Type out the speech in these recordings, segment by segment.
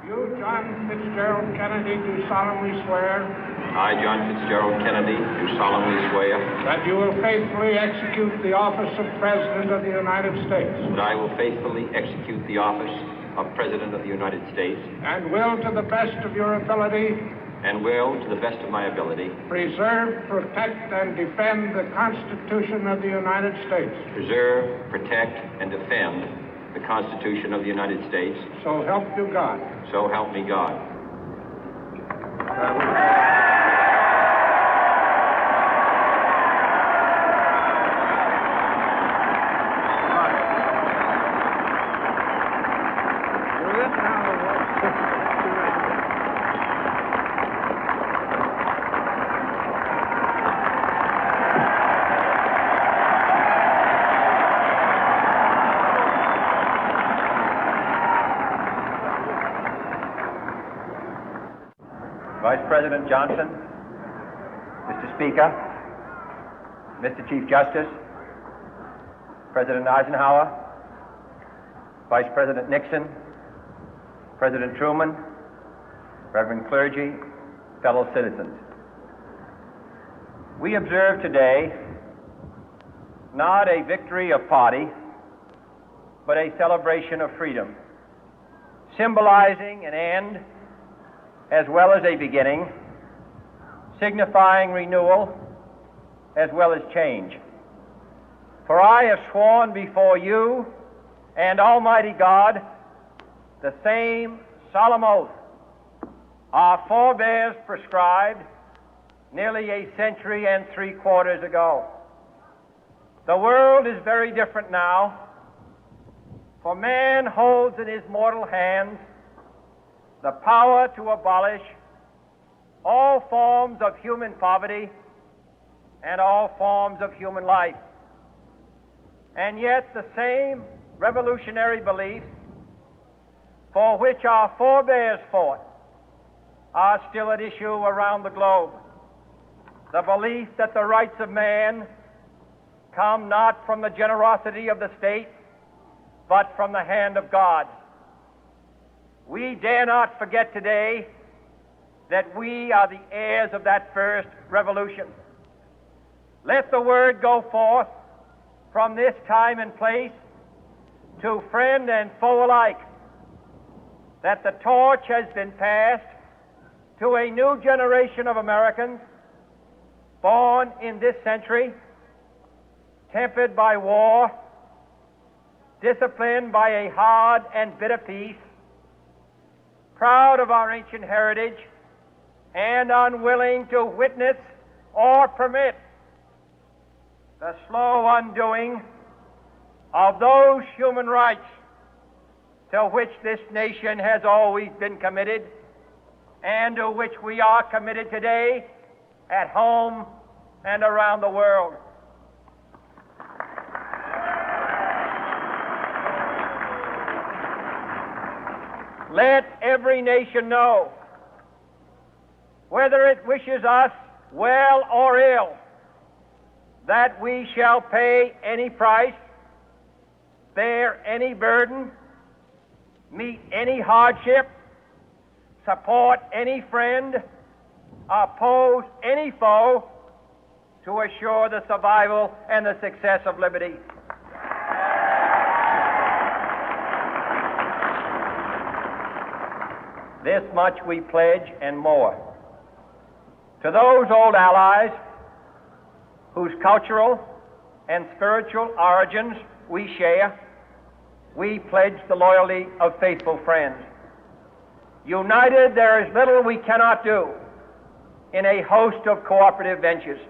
You, John Fitzgerald Kennedy, do solemnly swear. I, John Fitzgerald Kennedy, do solemnly swear. That you will faithfully execute the office of President of the United States. That I will faithfully execute the office of President of the United States. And will, to the best of your ability. And will, to the best of my ability. Preserve, protect, and defend the Constitution of the United States. Preserve, protect, and defend the Constitution of the United States. So help you God. So help me God. Vice President Johnson, Mr. Speaker, Mr. Chief Justice, President Eisenhower, Vice President Nixon, President Truman, Reverend clergy, fellow citizens. We observe today not a victory of party, but a celebration of freedom, symbolizing an end as well as a beginning, signifying renewal as well as change. For I have sworn before you and Almighty God the same solemn oath our forebears prescribed nearly a century and 3/4 ago. The world is very different now, for man holds in his mortal hands the power to abolish all forms of human poverty and all forms of human life. And yet the same revolutionary beliefs for which our forebears fought are still at issue around the globe. The belief that the rights of man come not from the generosity of the state, but from the hand of God. We dare not forget today that we are the heirs of that first revolution. Let the word go forth from this time and place to friend and foe alike that the torch has been passed to a new generation of Americans born in this century, tempered by war, disciplined by a hard and bitter peace, proud of our ancient heritage, and unwilling to witness or permit the slow undoing of those human rights to which this nation has always been committed and to which we are committed today at home and around the world. Let every nation know, whether it wishes us well or ill, that we shall pay any price, bear any burden, meet any hardship, support any friend, oppose any foe to assure the survival and the success of liberty. This much we pledge and more. To those old allies whose cultural and spiritual origins we share, we pledge the loyalty of faithful friends. United, there is little we cannot do in a host of cooperative ventures.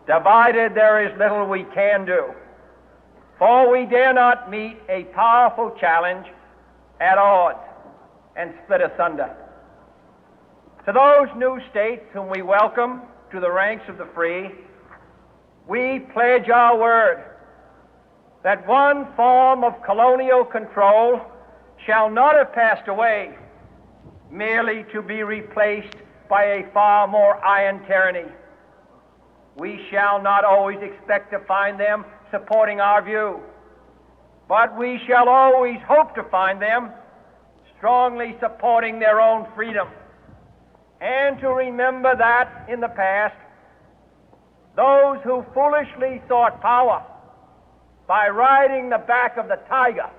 Divided, there is little we can do, for we dare not meet a powerful challenge at odds and split asunder. To those new states whom we welcome to the ranks of the free, we pledge our word that one form of colonial control shall not have passed away, merely to be replaced by a far more iron tyranny. We shall not always expect to find them supporting our view, but we shall always hope to find them strongly supporting their own freedom, and to remember that in the past, those who foolishly sought power by riding the back of the tiger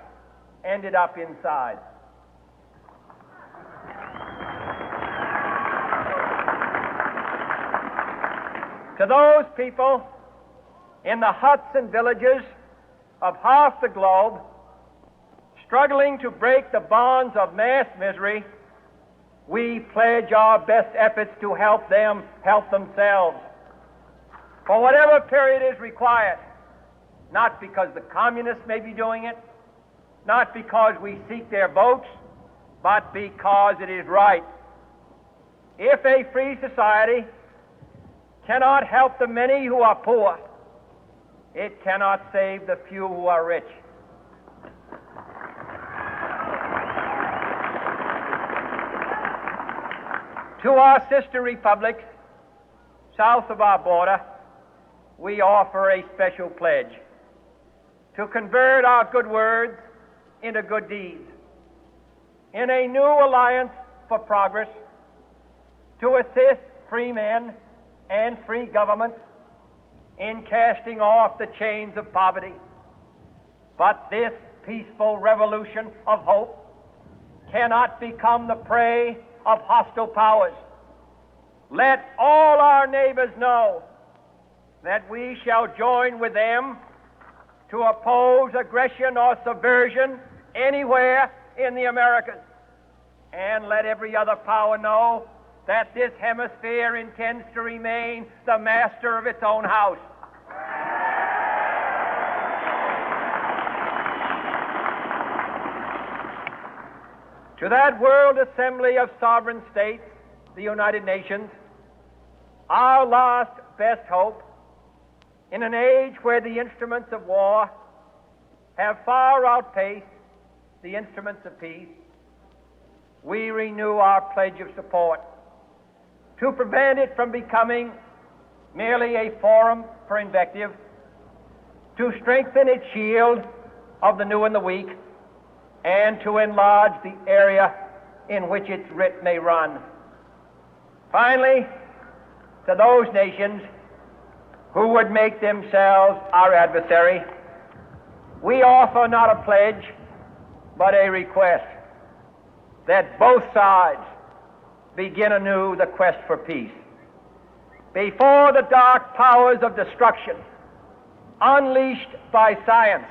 ended up inside. To those people in the huts and villages of half the globe struggling to break the bonds of mass misery, we pledge our best efforts to help them help themselves for whatever period is required, not because the communists may be doing it, not because we seek their votes, but because it is right. If a free society cannot help the many who are poor, it cannot save the few who are rich. To our sister republics south of our border, we offer a special pledge to convert our good words into good deeds, in a new alliance for progress, to assist free men and free governments in casting off the chains of poverty. But this peaceful revolution of hope cannot become the prey of hostile powers. Let all our neighbors know that we shall join with them to oppose aggression or subversion anywhere in the Americas. And let every other power know that this hemisphere intends to remain the master of its own house. To that World Assembly of Sovereign States, the United Nations, our last best hope, in an age where the instruments of war have far outpaced the instruments of peace, we renew our pledge of support to prevent it from becoming merely a forum for invective, to strengthen its shield of the new and the weak, and to enlarge the area in which its writ may run. Finally, to those nations who would make themselves our adversary, we offer not a pledge, but a request that both sides begin anew the quest for peace. Before the dark powers of destruction, unleashed by science,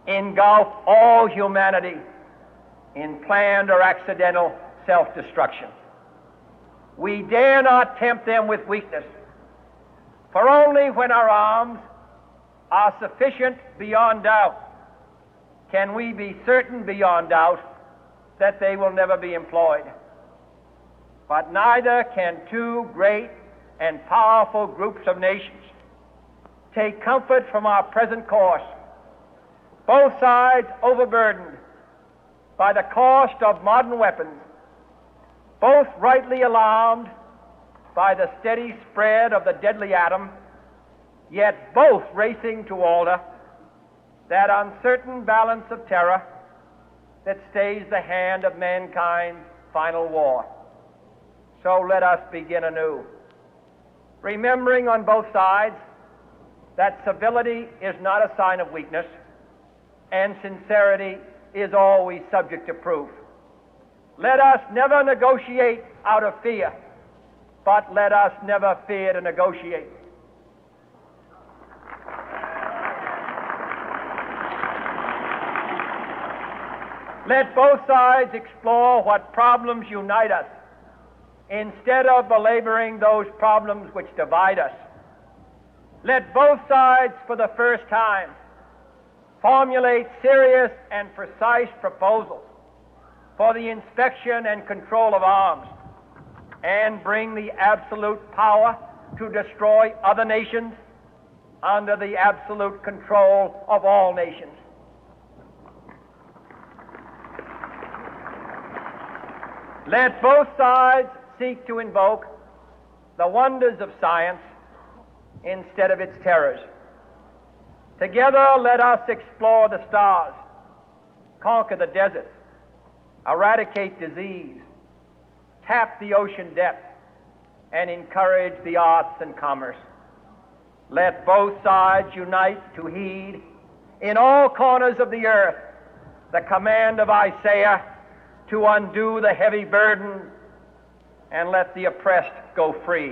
engulf all humanity in planned or accidental self-destruction, we dare not tempt them with weakness, for only when our arms are sufficient beyond doubt can we be certain beyond doubt that they will never be employed. But neither can two great and powerful groups of nations take comfort from our present course, both sides overburdened by the cost of modern weapons, both rightly alarmed by the steady spread of the deadly atom, yet both racing to alter that uncertain balance of terror that stays the hand of mankind's final war. So let us begin anew, remembering on both sides that civility is not a sign of weakness, and sincerity is always subject to proof. Let us never negotiate out of fear, but let us never fear to negotiate. Let both sides explore what problems unite us, instead of belaboring those problems which divide us. Let both sides, for the first time, formulate serious and precise proposals for the inspection and control of arms, and bring the absolute power to destroy other nations under the absolute control of all nations. Let both sides seek to invoke the wonders of science instead of its terrors. Together, let us explore the stars, conquer the deserts, eradicate disease, tap the ocean depth, and encourage the arts and commerce. Let both sides unite to heed in all corners of the earth the command of Isaiah to undo the heavy burden and let the oppressed go free.